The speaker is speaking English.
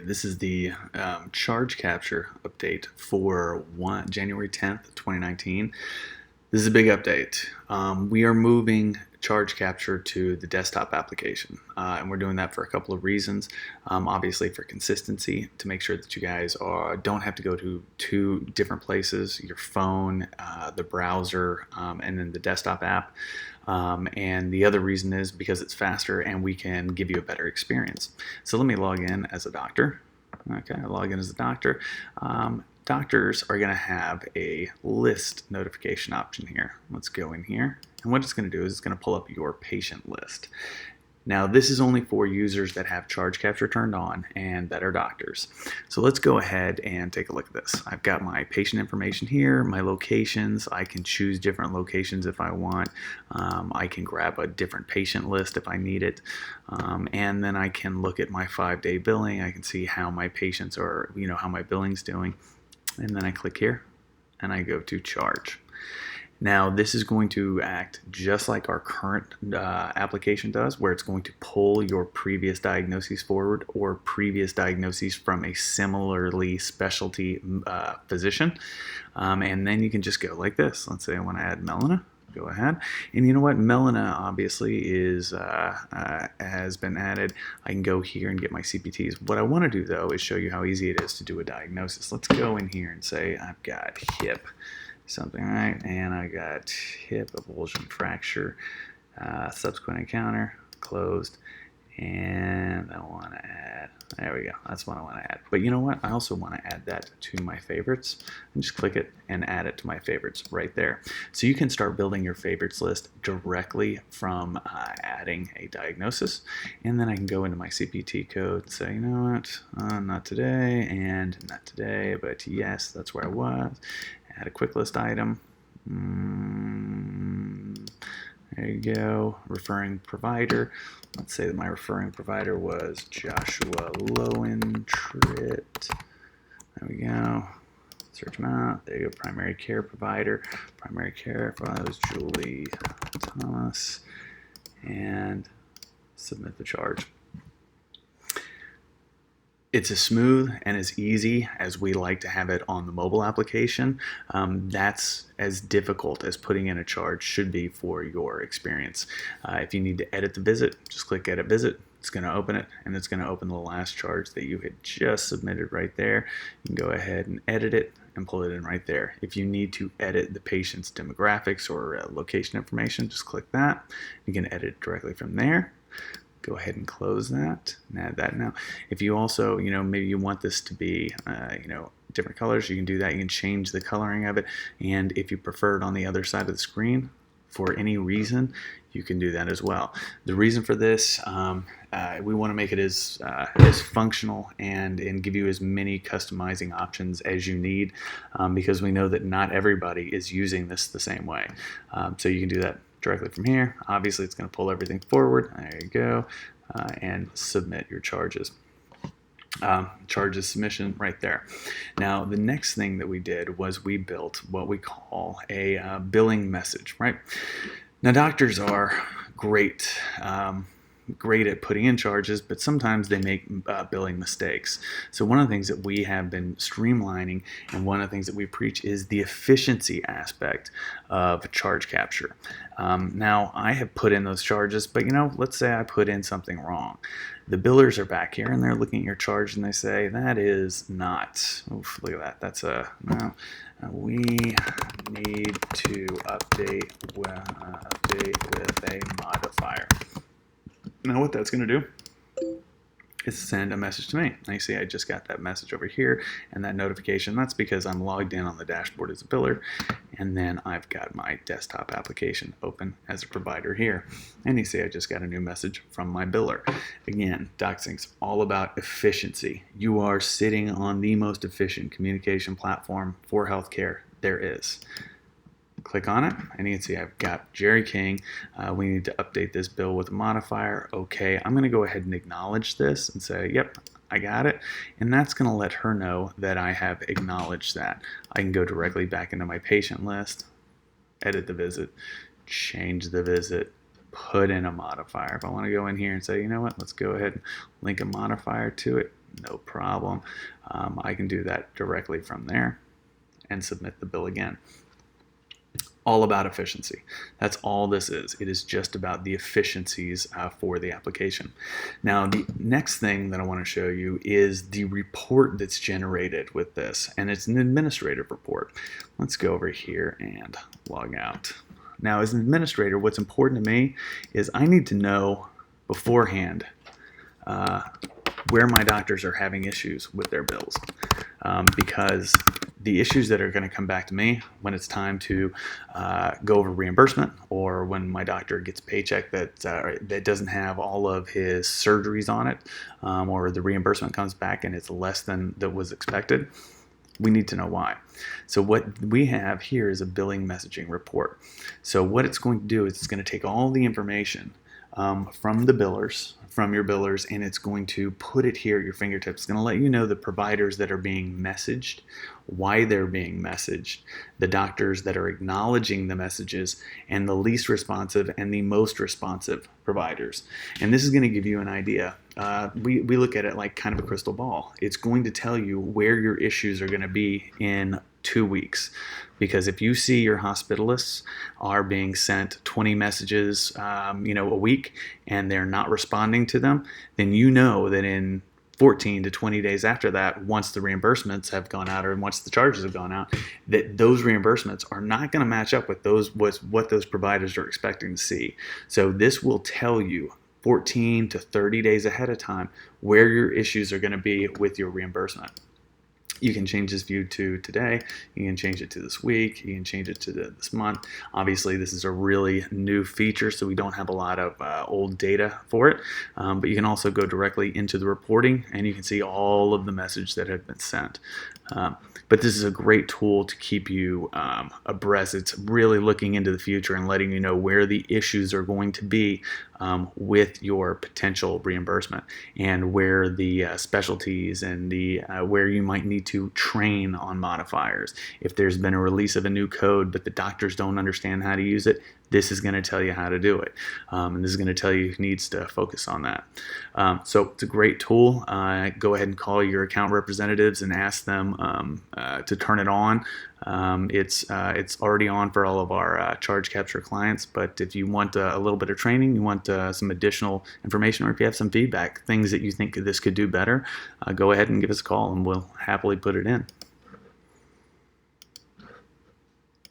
This is the charge capture update for January 10th, 2019. This is a big update. We are moving charge capture to the desktop application, and we're doing that for a couple of reasons. Obviously for consistency, to make sure that you guys don't have to go to two different places, your phone, the browser, and then the desktop app. And the other reason is because it's faster and we can give you a better experience. So let me log in as a doctor. Okay, I log in as a doctor. Doctors are going to have a list notification option here. Let's go in here. And what it's going to do is it's going to pull up your patient list. Now, this is only for users that have charge capture turned on and that are doctors. So let's go ahead and take a look at this. I've got my patient information here, my locations. I can choose different locations if I want. I can grab a different patient list if I need it. And then I can look at my 5-day billing. I can see how my patients are, how my billing's doing. And then I click here and I go to charge. Now, this is going to act just like our current application does, where it's going to pull your previous diagnoses forward or previous diagnoses from a similarly specialty physician. And then you can just go like this. Let's say I want to add Melina. Go ahead. And you know what? Melina obviously has been added. I can go here and get my CPTs. What I want to do, though, is show you how easy it is to do a diagnosis. Let's go in here and say I've got hip. Something, right? And I got hip avulsion fracture, subsequent encounter, closed, and I want to add, there we go, that's what I want to add. But you know what? I also want to add that to my favorites. And just click it and add it to my favorites right there. So you can start building your favorites list directly from adding a diagnosis. And then I can go into my CPT code and say, you know what, not today and not today, but yes, that's where I was. Add a quick list item. There you go. Referring provider. Let's say that my referring provider was Joshua Lowentrit. There we go. Search them out. There you go. Primary care provider. Primary care provider was Julie Thomas. And submit the charge. It's as smooth and as easy as we like to have it on the mobile application. That's as difficult as putting in a charge should be for your experience. If you need to edit the visit, just click Edit Visit. It's going to open it, and it's going to open the last charge that you had just submitted right there. You can go ahead and edit it and pull it in right there. If you need to edit the patient's demographics or location information, just click that. You can edit it directly from there. Go ahead and close that and add that now. If you also, maybe you want this to be, different colors, you can do that. You can change the coloring of it. And if you prefer it on the other side of the screen for any reason, you can do that as well. The reason for this, we want to make it as functional and give you as many customizing options as you need, because we know that not everybody is using this the same way. So you can do that directly from here. Obviously, it's going to pull everything forward. There you go. And submit your charges. Charges submission right there. Now, the next thing that we did was we built what we call a billing message, right? Now, doctors are great at putting in charges, but sometimes they make billing mistakes. So one of the things that we have been streamlining, and one of the things that we preach, is the efficiency aspect of charge capture. Now, I have put in those charges, but let's say I put in something wrong. The billers are back here and they're looking at your charge and they say, that is not, oof, look at that, that's no. We need to update with a modifier. Now what that's going to do is send a message to me. Now you see I just got that message over here and that notification. That's because I'm logged in on the dashboard as a biller, and then I've got my desktop application open as a provider here. And you see I just got a new message from my biller. Again, DocsInk's all about efficiency. You are sitting on the most efficient communication platform for healthcare there is. Click on it, and you can see I've got Jerry King. We need to update this bill with a modifier. Okay, I'm going to go ahead and acknowledge this and say, yep, I got it. And that's going to let her know that I have acknowledged that. I can go directly back into my patient list, edit the visit, change the visit, put in a modifier. If I want to go in here and say, you know what, let's go ahead and link a modifier to it, No problem. I can do that directly from there and submit the bill again. All about efficiency. That's all this is. It is just about the efficiencies for the application. Now, the next thing that I want to show you is the report that's generated with this, and it's an administrative report. Let's go over here and log out. Now, as an administrator, what's important to me is I need to know beforehand where my doctors are having issues with their bills, because the issues that are going to come back to me when it's time to go over reimbursement, or when my doctor gets a paycheck that doesn't have all of his surgeries on it, or the reimbursement comes back and it's less than that was expected, we need to know why. So what we have here is a billing messaging report. So what it's going to do is it's going to take all the information from the billers, from your billers, and it's going to put it here at your fingertips. It's going to let you know the providers that are being messaged, why they're being messaged, the doctors that are acknowledging the messages, and the least responsive and the most responsive providers. And this is going to give you an idea. We look at it like kind of a crystal ball. It's going to tell you where your issues are going to be in 2 weeks. Because if you see your hospitalists are being sent 20 messages a week and they're not responding to them, then you know that in 14 to 20 days after that, once the reimbursements have gone out or once the charges have gone out, that those reimbursements are not going to match up with what those providers are expecting to see. So this will tell you 14 to 30 days ahead of time where your issues are going to be with your reimbursement. You can change this view to today, you can change it to this week, you can change it to this month. Obviously, this is a really new feature, so we don't have a lot of old data for it, but you can also go directly into the reporting and you can see all of the messages that have been sent. But this is a great tool to keep you abreast. It's really looking into the future and letting you know where the issues are going to be with your potential reimbursement, and where the specialties and the where you might need to train on modifiers. If there's been a release of a new code but the doctors don't understand how to use it, this is going to tell you how to do it. And this is going to tell you who needs to focus on that. So it's a great tool. Go ahead and call your account representatives and ask them to turn it on. It's already on for all of our charge capture clients, but if you want a little bit of training, you want some additional information, or if you have some feedback, things that you think this could do better, go ahead and give us a call and we'll happily put it in.